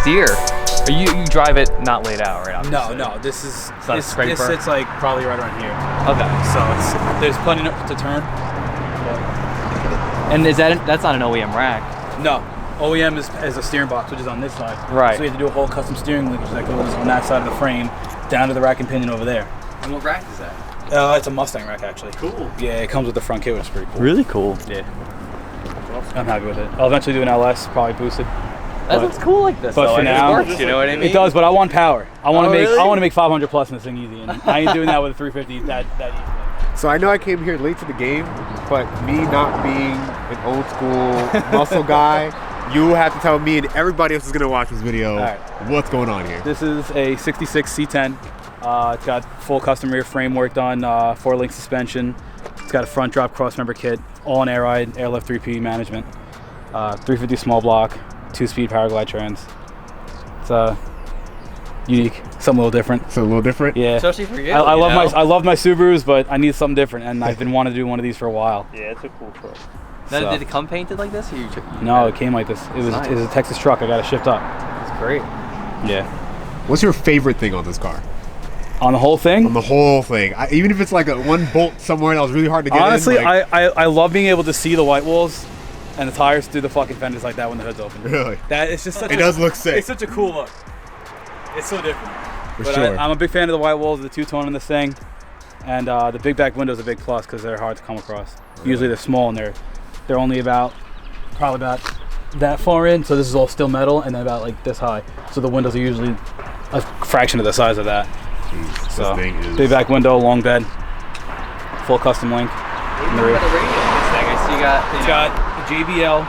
steer. Or you drive it not laid out, right? Obviously. No, this sits like probably right around here. Okay. So there's plenty to turn. And that's not an OEM rack? No. OEM is a steering box, which is on this side. Right. So you have to do a whole custom steering linkage that goes on that side of the frame down to the rack and pinion over there. And what rack is that? It's a Mustang rack, actually. Cool. Yeah, it comes with the front kit, which is pretty cool. Really cool. Yeah. I'm happy with it. I'll eventually do an LS, probably boosted. That looks cool like this. But for now, it works, you know what I mean? It does, but I want power. I want to make. Really? I want to make 500 plus in this thing easy, and I ain't doing that with a 350 that easy. So I know I came here late to the game, but me not being an old school muscle guy, you have to tell me and everybody else is gonna watch this video what's going on here. This is a '66 C10. It's got full custom rear framework done, 4-link suspension. It's got a front drop cross member kit, all in air ride, airlift 3P management, 350 small block, 2-speed power glide trans. It's unique, something a little different. So a little different? Yeah. Especially for you. I love my Subarus, but I need something different, and I've been wanting to do one of these for a while. Yeah, it's a cool truck. Now, did it come painted like this? Or you no, it came like this. It was a Texas truck. I got to shift up. That's great. Yeah. What's your favorite thing on this car? On the whole thing? On the whole thing. Even if it's like one bolt somewhere that was really hard to get Honestly, in. Honestly, I love being able to see the white walls and the tires through the fucking fenders like that when the hood's open. Really? That it's just such. It does look sick. It's such a cool look. It's so different. For but sure. I'm a big fan of the white walls, the two-tone in this thing, and the big back window is a big plus because they're hard to come across. Really? Usually they're small and they're only probably about that far in. So this is all steel metal and then about like this high. So the windows are usually a fraction of the size of that. Jeez, so this thing is... big back window, long bed, full custom link. What do you got the radio on this thing? I see It's got a JBL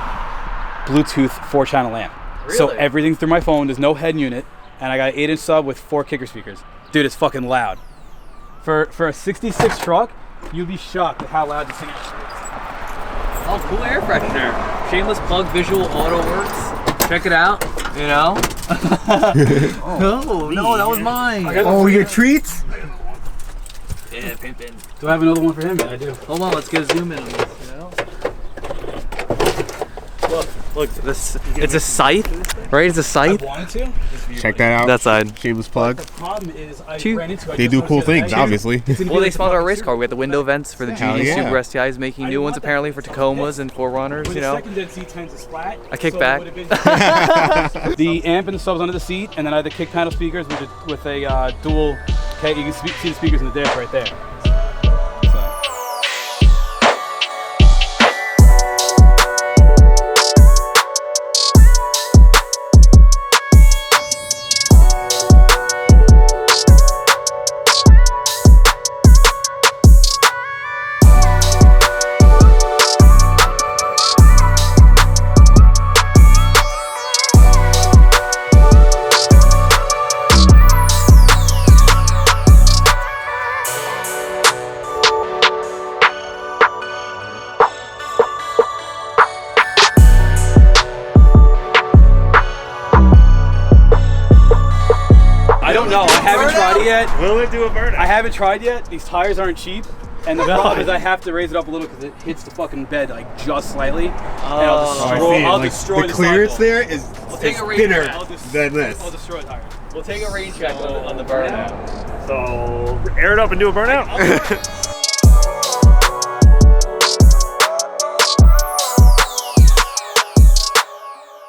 Bluetooth 4-channel amp. Really? So everything's through my phone. There's no head unit, and I got an 8-inch sub with 4 kicker speakers. Dude, it's fucking loud. For a '66 truck, you'd be shocked at how loud this thing is. Oh, cool air freshener. Shameless plug, Visual Autowerks. Check it out. You know. No, that was mine. Oh, your treats? Yeah, pimpin'. Do I have another one for him? Yeah, I do. Hold on, let's get a zoom in on this. You know. Look, this. It's a scythe, right? It's a scythe. I wanted to. Check that out. That side. Shameless plug. The problem is I ran into it. They do cool things, obviously. Well, they sponsor our race car. We had the window vents for the Hell GD yeah. Super STIs, making new ones apparently for Tacomas and 4Runners. You know. Second gen C10s is flat. I kick back. The amp and the subs under the seat, and then I had the kick panel speakers with a dual. Okay, you can see the speakers in the diff right there. I don't know. I haven't tried it yet. Will it do a burnout? I haven't tried yet. These tires aren't cheap. And the problem is I have to raise it up a little because it hits the fucking bed like just slightly. And I'll destroy the clearance sidewall. there is thinner than this. I'll destroy the tires. We'll take a rain check on the burnout. So, air it up and do a burnout?